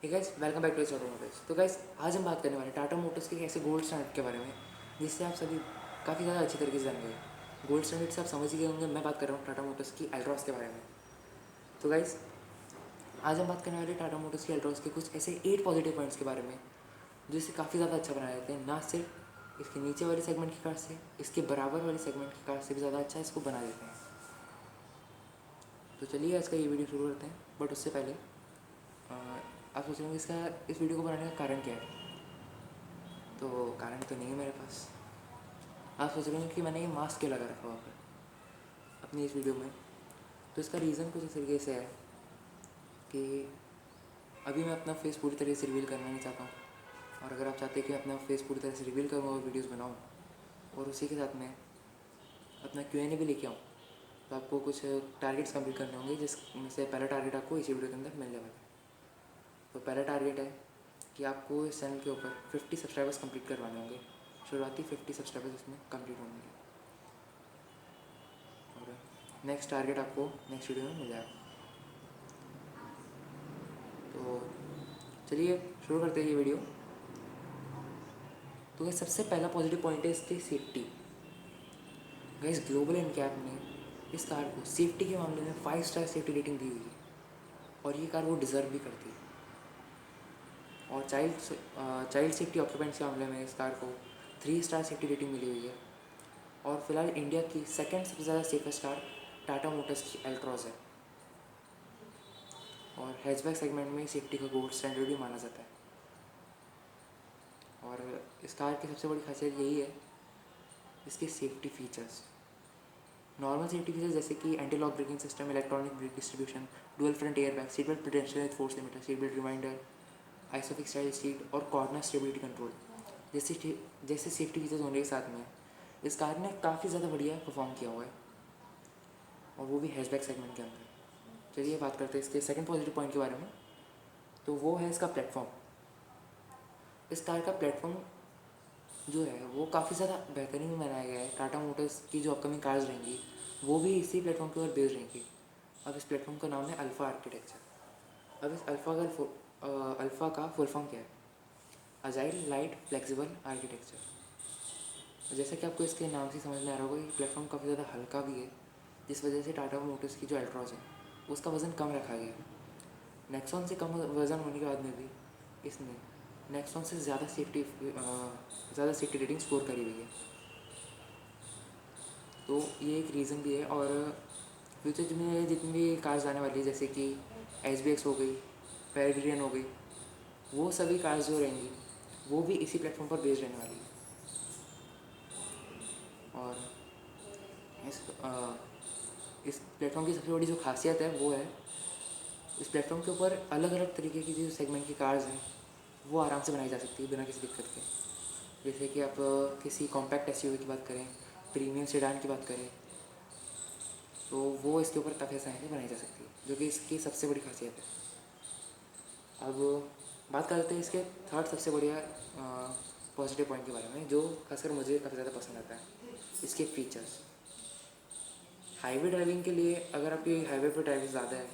Hey guys, welcome back to Tata Motors. तो guys, आज हम बात करने वाले हैं टाटा मोटर्स के ऐसे गोल्ड स्टैंडर्ड के बारे में जिससे आप सभी काफ़ी ज़्यादा अच्छी तरीके से जान गए। गोल्ड स्टैंडर्ड से आप समझ ही गए होंगे, मैं बात कर रहा हूँ टाटा मोटर्स की एल्ट्रॉस के बारे में। तो गाइस, आज हम बात करने वाले टाटा मोटर्स की एल्ट्रॉस के कुछ ऐसे 8 पॉजिटिव पॉइंट्स के बारे में जो इसे काफ़ी ज़्यादा अच्छा बना देते हैं। ना सिर्फ इसके नीचे वाले सेगमेंट की कार से, इसके बराबर वाले सेगमेंट की कार से भी ज़्यादा अच्छा इसको बना देते हैं। तो चलिए आज का ये वीडियो शुरू करते हैं। बट उससे पहले आप सोच रहे होंगे इसका इस वीडियो को बनाने का कारण क्या है। तो कारण तो नहीं है मेरे पास। आप सोच रहे हैं कि मैंने ये मास्क क्यों लगा रखा वहाँ पर अपनी इस वीडियो में। तो इसका रीज़न कुछ इस तरीके से है कि अभी मैं अपना फेस पूरी तरह से रिवील करना नहीं चाहता हूँ। और अगर आप चाहते हैं कि मैं अपना फेस पूरी तरह से रिवील करूँ और वीडियोज़ बनाऊँ और उसी के साथ में अपना Q&A भी लेके आऊँ, तो आपको कुछ टारगेट्स कंप्लीट करने होंगे, जिसमें से पहला टारगेट आपको इसी वीडियो के अंदर मिलने वाला है। तो पहला टारगेट है कि आपको इस चैनल के ऊपर 50 सब्सक्राइबर्स कंप्लीट करवाने होंगे। शुरुआती 50 सब्सक्राइबर्स इसमें कंप्लीट होंगे और नेक्स्ट टारगेट आपको नेक्स्ट वीडियो में मिल जाएगा। तो चलिए शुरू करते हैं ये वीडियो। तो ये सबसे पहला पॉजिटिव पॉइंट है इसकी सेफ्टी। गाइस, ग्लोबल एनकैप ने इस कार को सेफ्टी के मामले में 5 स्टार सेफ्टी रेटिंग दी हुई है और ये कार वो डिज़र्व भी करती है। और चाइल्ड सेफ्टी ऑक्यूपेंट्स के मामले में इस कार को 3 स्टार सेफ्टी रेटिंग मिली हुई है। और फिलहाल इंडिया की सेकंड सबसे ज़्यादा सेफेस्ट कार टाटा मोटर्स की एल्ट्रॉस है और हैचबैक सेगमेंट में सेफ्टी का गोल्ड स्टैंडर्ड भी माना जाता है। और इस कार की सबसे बड़ी खासियत यही है इसके safety features. Normal safety features जैसे कि anti lock braking system, electronic brake distribution, dual front air bag, seat belt protection with force limiter, seat belt reminder, isofix style seat और कॉर्नर स्टेबिलिटी कंट्रोल जैसे safety features होने के साथ में इस car ने काफ़ी ज़्यादा बढ़िया परफॉर्म किया हुआ है और वो भी हैचबैक सेगमेंट के अंदर। चलिए बात करते हैं इसके सेकंड पॉजिटिव पॉइंट के बारे में। तो वो है इसका प्लेटफॉर्म। इस कार का प्लेटफॉर्म जो है वो काफ़ी ज़्यादा बेहतरीन बनाया गया है। टाटा मोटर्स की जो अपकमिंग कार्स रहेंगी वो भी इसी प्लेटफॉर्म के ऊपर बेस्ड रहेंगी। अब इस प्लेटफॉर्म का नाम है अल्फ़ा आर्किटेक्चर। अब इस अल्फ़ा का फुल फॉर्म क्या है? Agile light flexible architecture. जैसा कि आपको इसके नाम से समझ में आ रहा होगा, ये प्लेटफॉर्म काफ़ी ज़्यादा हल्का भी है, जिस वजह से टाटा मोटर्स की जो एल्ट्रॉस है उसका वज़न कम रखा गया है। नेक्सॉन से कम वज़न होने के बाद में भी इसने नेक्सॉन से ज़्यादा सेफ्टी रेटिंग स्कोर करी हुई है। तो ये एक रीज़न भी है। और फ्यूचर में जितनी भी कार्स आने वाली है जैसे कि SBX हो गई, पेरिडियन हो गई, वो सभी कार्स जो रहेंगी वो भी इसी प्लेटफॉर्म पर बेस्ड रहने वाली है। और इस इस प्लेटफॉर्म की सबसे बड़ी जो खासियत है वो है इस प्लेटफॉर्म के ऊपर अलग अलग तरीके की जो सेगमेंट की कार्स हैं वो आराम से बनाई जा सकती है बिना किसी दिक्कत के। जैसे कि आप किसी कॉम्पैक्ट SUV की बात करें, प्रीमियम सेडान की बात करें, तो वो इसके ऊपर काफ़ी आसानी से बनाई जा सकती है, जो कि इसकी सबसे बड़ी खासियत है। अब बात करते हैं इसके थर्ड सबसे बढ़िया पॉजिटिव पॉइंट के बारे में, जो खासकर मुझे काफ़ी ज़्यादा पसंद आता है, इसके फीचर्स। हाईवे ड्राइविंग के लिए अगर आपकी हाईवे पर ड्राइविंग ज़्यादा है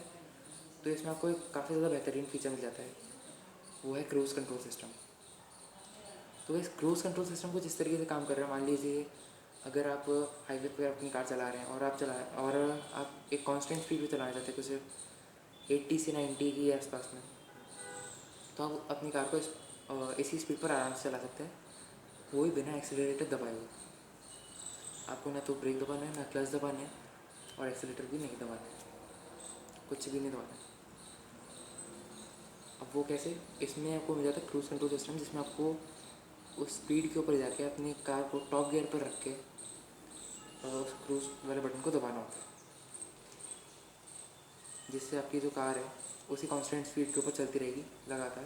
तो इसमें आपको एक काफ़ी ज़्यादा बेहतरीन फीचर मिल जाता है, वो है क्रूज़ कंट्रोल सिस्टम। तो इस क्रूज़ कंट्रोल सिस्टम कुछ इस तरीके से काम कर रहा है। मान लीजिए अगर आप हाईवे पर अपनी कार चला रहे हैं और आप एक कांस्टेंट स्पीड पे चलाना चाहते हैं, कुछ 80 से 90 के आसपास में, तो आप अपनी कार को इसी स्पीड पर आराम से चला सकते हैं, वो भी बिना एक्सीलरेटर दबाए हुए। आपको ना तो ब्रेक दबाना है, ना क्लच दबाना है और एक्सीलरेटर भी नहीं दबाना है, कुछ भी नहीं दबाना है। अब वो कैसे? इसमें आपको मिल जाता है क्रूज़ कंट्रोल सिस्टम, जिसमें आपको उस स्पीड के ऊपर जाके अपनी कार को टॉप गियर पर रख के उस क्रूज़ वाले बटन को दबाना होता है, जिससे आपकी जो कार है उसी कांस्टेंट स्पीड के ऊपर चलती रहेगी लगातार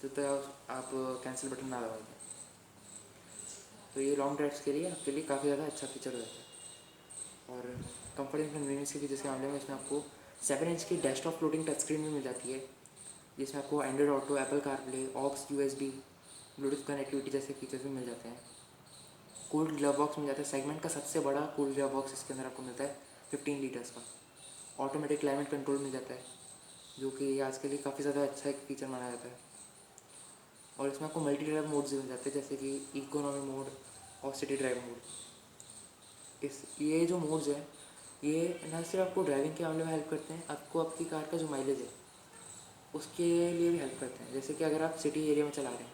जब तक आप कैंसिल बटन ना दबाएंगे। तो ये लॉन्ग ड्राइव्स के लिए आपके लिए काफ़ी ज़्यादा अच्छा फीचर हो जाता है। और कंफर्ट एंड कन्वीनियंस के फीचर्स के मामले में इसमें आपको 7 इंच की डेस्कटॉप फ्लोटिंग टच स्क्रीन भी मिल जाती है, जिसमें आपको Android Auto, Apple CarPlay, aux, USB, Bluetooth connectivity जैसे फीचर्स भी मिल जाते हैं। कूल्ड ग्लव बॉक्स मिल जाता है, सेगमेंट का सबसे बड़ा कूल्ड ग्लव बॉक्स इसके अंदर आपको मिलता है 15 लीटर्स का। ऑटोमेटिक क्लाइमेट कंट्रोल मिल जाता है जो कि आज के लिए काफ़ी ज़्यादा अच्छा एक फीचर माना जाता है। और इसमें आपको मल्टी ड्राइव मोड्स भी मिल जाते हैं, जैसे कि इकोनॉमी मोड और सिटी ड्राइव मोड। ये जो मोड्स हैं ये ना सिर्फ आपको ड्राइविंग के मामले में हेल्प करते हैं, आपको आपकी कार का जो माइलेज है उसके लिए भी हेल्प करते हैं। जैसे कि अगर आप सिटी एरिया में चला रहे हैं,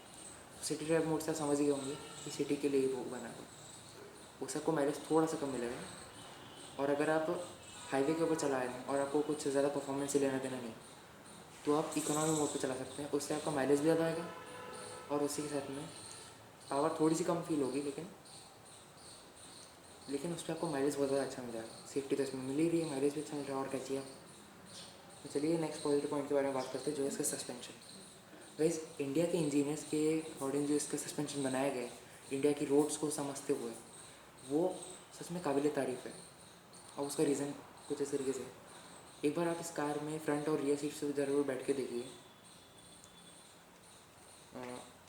सिटी ड्राइव मोड से आप समझ गए होंगे कि सिटी के लिए वो बना है, उससे आपको माइलेज थोड़ा सा कम मिलेगा। और अगर आप हाईवे के ऊपर चला रहे हैं और आपको कुछ ज़्यादा परफॉर्मेंस से लेना देना नहीं, तो आप इकोनॉमी मोड पे चला सकते हैं, उससे आपका माइलेज भी ज़्यादा आएगा और उसी के साथ में पावर थोड़ी सी कम फील होगी, लेकिन उस पर आपको माइलेज बहुत ज़्यादा अच्छा मिल जाएगा। सेफ्टी तो इसमें मिल ही रही है, माइलेज भी अच्छा मिल रहा है, और क्या चाहिए। तो चलिए नेक्स्ट पॉजिटिव पॉइंट के बारे में बात करते हैं, जो है इसका सस्पेंशन। गाइस, इंडिया के इंजीनियर्स के अकॉर्डिंग जो इसका सस्पेंशन बनाया गया है इंडिया की रोड्स को समझते हुए, वो सच में काबिल तारीफ़ है। और उसका रीज़न कुछ इस तरीके से, एक बार आप इस कार में फ्रंट और रियर सीट से ज़रूर बैठ के देखिए।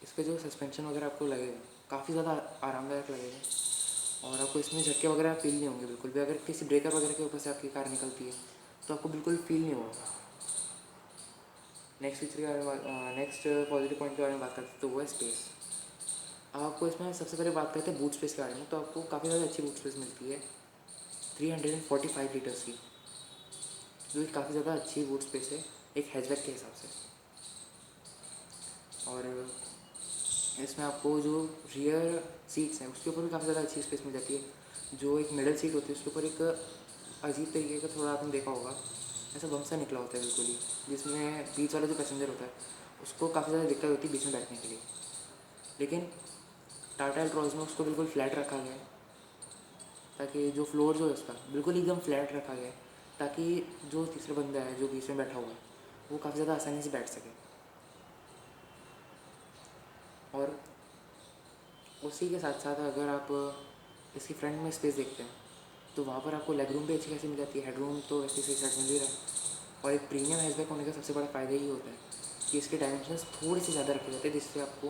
इसका जो सस्पेंशन वगैरह आपको लगेगा काफ़ी ज़्यादा आरामदायक लगेगा, और आपको इसमें झटके वगैरह फील नहीं होंगे बिल्कुल भी। अगर किसी ब्रेकर वगैरह के ऊपर से आपकी कार निकलती है तो आपको बिल्कुल फील नहीं होगा। नेक्स्ट फीचर के बारे में, नेक्स्ट पॉजिटिव पॉइंट के बारे में बात करते हैं, तो वो है स्पेस। आपको इसमें सबसे पहले बात करते हैं बूट स्पेस के बारे में, तो आपको काफ़ी ज़्यादा अच्छी बूट स्पेस मिलती है 345 लीटर्स की, जो कि काफ़ी ज़्यादा अच्छी बूट स्पेस है एक हैचबैक के हिसाब से। और इसमें आपको जो रियर सीट्स हैं उसके ऊपर भी काफ़ी ज़्यादा अच्छी स्पेस मिल जाती है। जो एक मिडल सीट होती है उसके ऊपर एक अजीब तरीके का, थोड़ा आपने देखा होगा, ऐसा बम सा निकला होता है बिल्कुल ही, जिसमें बीच वाला जो पैसेंजर होता है उसको काफ़ी ज़्यादा दिक्कत होती है बीच में बैठने के लिए। लेकिन टाटा एल्ट्रॉज में उसको बिल्कुल फ्लैट रखा गया है, ताकि जो फ्लोर जो है उसका बिल्कुल एकदम फ्लैट रखा गया है, ताकि जो तीसरा बंदा है जो बीच में बैठा हुआ है वो काफ़ी ज़्यादा आसानी से बैठ सके। और उसी के साथ साथ अगर आप इसकी फ्रंट में स्पेस देखते हैं तो वहाँ पर आपको लेग रूम भी अच्छी खासी मिल जाती है। हेड रूम तो वैसे सही साइड मिल ही रहा है, और एक प्रीमियम हैचबैक होने का सबसे बड़ा फ़ायदा ही होता है कि इसके डायमेंशंस थोड़ी सी ज़्यादा रखे जाते हैं, जिससे आपको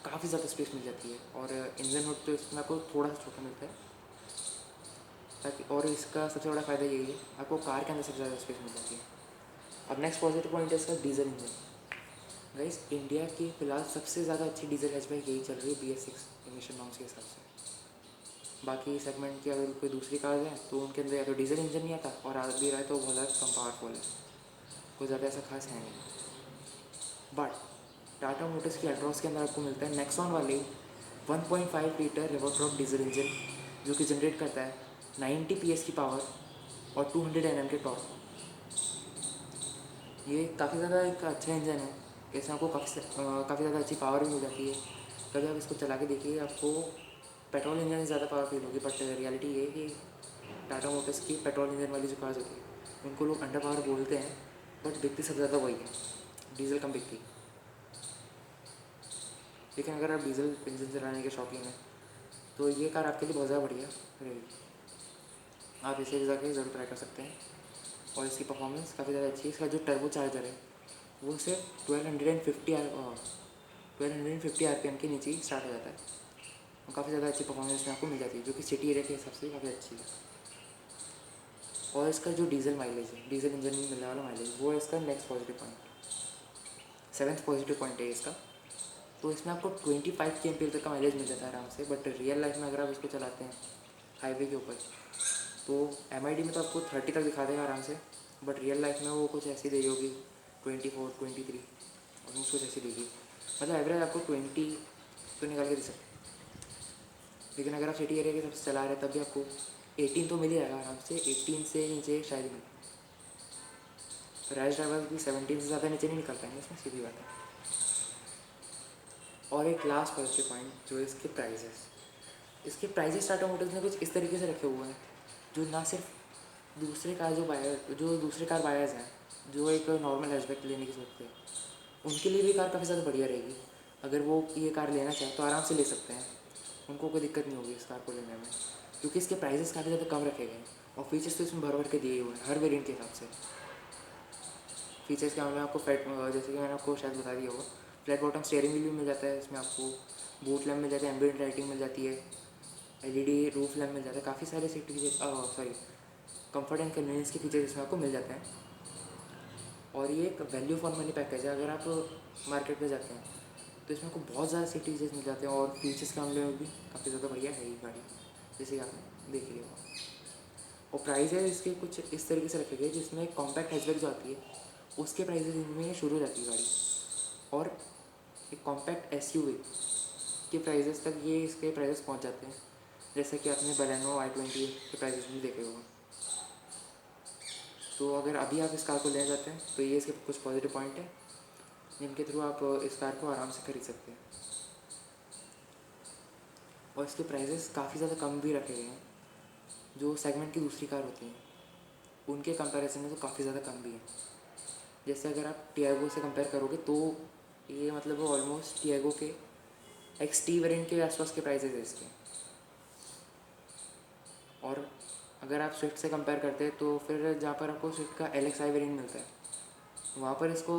काफ़ी ज़्यादा स्पेस मिल जाती है। और इंजन हुड तो इसमें आपको थोड़ा सा छोटा मिलता है, ताकि, और इसका सबसे बड़ा फ़ायदा यही है आपको कार के अंदर सबसे ज़्यादा स्पेस मिल जाती है। अब नेक्स्ट पॉजिटिव पॉइंट है इसका डीजल इंजन। गाइस, इंडिया की फ़िलहाल सबसे ज़्यादा अच्छी डीजल हैचबैक यही चल रही है BS6 इमिशन नॉर्म्स के हिसाब से। बाकी सेगमेंट की अगर कोई दूसरी कार्स हैं तो उनके अंदर या तो डीजल इंजन नहीं आता, और आ भी रहा है तो बहुत ज़्यादा कम पावरफुल है, कोई ज़्यादा ऐसा खास है नहीं। बट टाटा मोटर्स की एल्ट्रॉस के अंदर आपको मिलता है नेक्सॉन वाले 1.5 लीटर रिवोल्ट्रॉप डीजल इंजन, जो कि जनरेट करता है 90 PS की पावर और 200 Nm के टॉर्क। ये काफ़ी ज़्यादा एक अच्छा इंजन है, इसमें आपको काफ़ी ज़्यादा अच्छी पावर भी मिल जाती है। कभी आप इसको चला के देखिए, आपको पेट्रोल इंजन से ज़्यादा पावर फील होगी, बट रियलिटी ये है कि टाटा मोटर्स की पेट्रोल इंजन वाली जो कार्स होती है उनको लोग अंडर पावर बोलते हैं, बट बिकती सबसे ज़्यादा वही है, डीजल कम बिकती। लेकिन अगर आप डीजल इंजन चलाने के शौकीन हैं तो ये कार आपके लिए बहुत ज़्यादा बढ़िया रहेगी, आप इसे जाके ज़रूर ट्राई कर सकते हैं। और इसकी परफॉर्मेंस काफ़ी ज़्यादा अच्छी है। इसका जो टर्बो चार्जर है वो सिर्फ 1250 RPM के नीचे ही स्टार्ट हो जाता है, और काफ़ी ज़्यादा अच्छी परफॉर्मेंस में आपको मिल जाती है, जो कि सिटी एरिया के हिसाब से काफ़ी अच्छी है। और इसका जो डीजल माइलेज है, डीजल इंजन में मिलने वाला माइलेज, वो है इसका next positive point. 7th positive point है इसका। तो इसमें आपको 25 kmph तक का माइलेज मिल जाता है आराम से, बट रियल लाइफ में अगर आप इसको चलाते हैं हाईवे के ऊपर तो MID में तो आपको 30 तक दिखा देगा आराम से, बट रियल लाइफ में वो कुछ ऐसी देगी होगी 24 23, ऑलमोस्ट कुछ ऐसी देगी। मतलब एवरेज आपको 20 तो निकाल के दे सकते, लेकिन अगर आप सिटी एरिया के हिसाब से चला रहे हैं तब भी आपको 18 तो मिल ही जाएगा आराम से। 18 से नीचे शायद ही नहीं, रैश ड्राइवर्स भी 17 से ज़्यादा नीचे नहीं निकल पाएंगे, इसमें सीधी बात है। और एक लास्ट पॉजिटिव पॉइंट जो इसके प्राइजेस, इसके प्राइजेस टाटा मोटर्स ने कुछ इस तरीके से रखे हुए हैं जो ना सिर्फ दूसरे कार बायर्स हैं जो एक नॉर्मल हैचबैक लेने की सोचते हैं, उनके लिए भी कार काफ़ी ज़्यादा बढ़िया रहेगी। अगर वो ये कार लेना चाहें तो आराम से ले सकते हैं, उनको कोई दिक्कत नहीं होगी इस कार को लेने में, क्योंकि इसके प्राइजेस काफ़ी ज़्यादा कम रखे गए हैं और फीचर्स तो इसमें भर भर के दिए हुए हैं हर वेरिएंट के हिसाब से। फीचर्स के मामले में आपको जैसे कि मैंने आपको शायद बता दिया होगा, फ्लैट बॉटम स्टीयरिंग व्हील भी मिल जाता है इसमें, आपको बूट लैम्प मिल जाता है, एम्बिएंट लाइटिंग मिल जाती है, LED रूफ लैम्प मिल जाता है, काफ़ी सारे safety features comfort and convenience के फीचर्स इसमें आपको मिल जाते हैं। और ये एक वैल्यू फॉर मनी पैकेज है। अगर आप मार्केट में जाते हैं तो इसमें आपको बहुत ज़्यादा फीचर्स मिल जाते हैं, और फीचर्स के मामले में भी काफ़ी ज़्यादा बढ़िया है ये गाड़ी, जैसे कि आपने देख लिया होगा। और प्राइस है इसके कुछ इस तरीके से रखे गए जिसमें कॉम्पैक्ट हैचबैक जो आती है उसके प्राइजेज इनमें शुरू हो जाती है गाड़ी, और एक कॉम्पैक्ट एसयूवी के प्राइजेस तक ये इसके प्राइजेस पहुंच जाते हैं, जैसे कि आपने बलेनो i20 के प्राइजेस भी देखे होंगे। तो अगर अभी आप इस कार को लेना चाहते हैं तो ये इसके कुछ पॉजिटिव पॉइंट है जिनके थ्रू आप इस कार को आराम से खरीद सकते हैं। और इसके प्राइजेस काफ़ी ज़्यादा कम भी रखे गए हैं, जो सेगमेंट की दूसरी कार होती हैं उनके कंपैरिजन में तो काफ़ी ज़्यादा कम भी है। जैसे अगर आप टियागो से कंपेयर करोगे तो ये मतलब ऑलमोस्ट टियागो के XT वेरिएंट के आसपास के प्राइजेस है इसके। और अगर आप स्विफ्ट से कंपेयर करते हैं तो फिर जहाँ पर आपको स्विफ्ट का LXi वेरिएंट मिलता है वहाँ पर इसको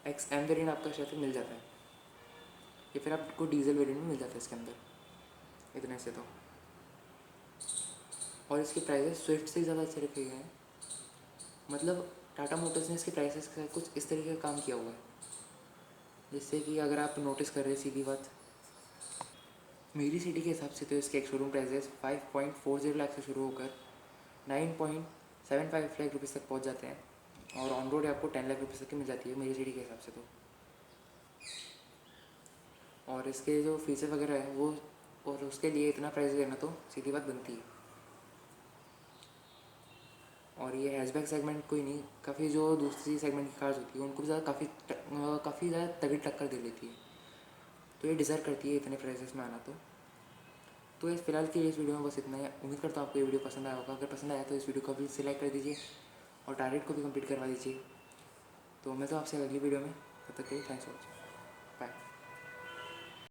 XM वेरिएंट आपका शायद मिल जाता है, या फिर आपको डीजल वेरिएंट में मिल जाता है इसके अंदर, इतने से तो। और इसके प्राइसेस स्विफ्ट से ज़्यादा अच्छे रखे गए हैं। मतलब टाटा मोटर्स ने इसके प्राइसेस के साथ कुछ इस तरीके का काम किया हुआ है, जिससे कि अगर आप नोटिस कर रहे हैं, सीधी बात मेरी सिटी के हिसाब से तो इसके एक शोरूम प्राइजेस 5.40 लाख से शुरू होकर 9.75 लाख रुपीज़ तक पहुंच जाते हैं, और ऑन रोड आपको 10 लाख रुपीज़ तक की मिल जाती है मेरी सिटी के हिसाब से तो। और इसके जो फीचर वगैरह है वो, और उसके लिए इतना प्राइस देना तो सीधी बात बनती है। और ये हैचबैक सेगमेंट कोई नहीं, काफ़ी जो दूसरी सेगमेंट की कार्स होती है उनको भी ज़्यादा काफ़ी ज़्यादा तगड़ी टक्कर दे लेती है, तो ये डिज़र्व करती है इतने प्राइसेस में आना तो इस फिलहाल के लिए इस वीडियो में बस इतना ही। उम्मीद करता हूँ आपको ये वीडियो पसंद आया होगा। अगर पसंद आया तो इस वीडियो को भी लाइक कर दीजिए और टारगेट को भी कंप्लीट करवा दीजिए। तो मैं तो आपसे अगली वीडियो में, तब तक के लिए थैंक्स फॉर वॉचिंग, बाय।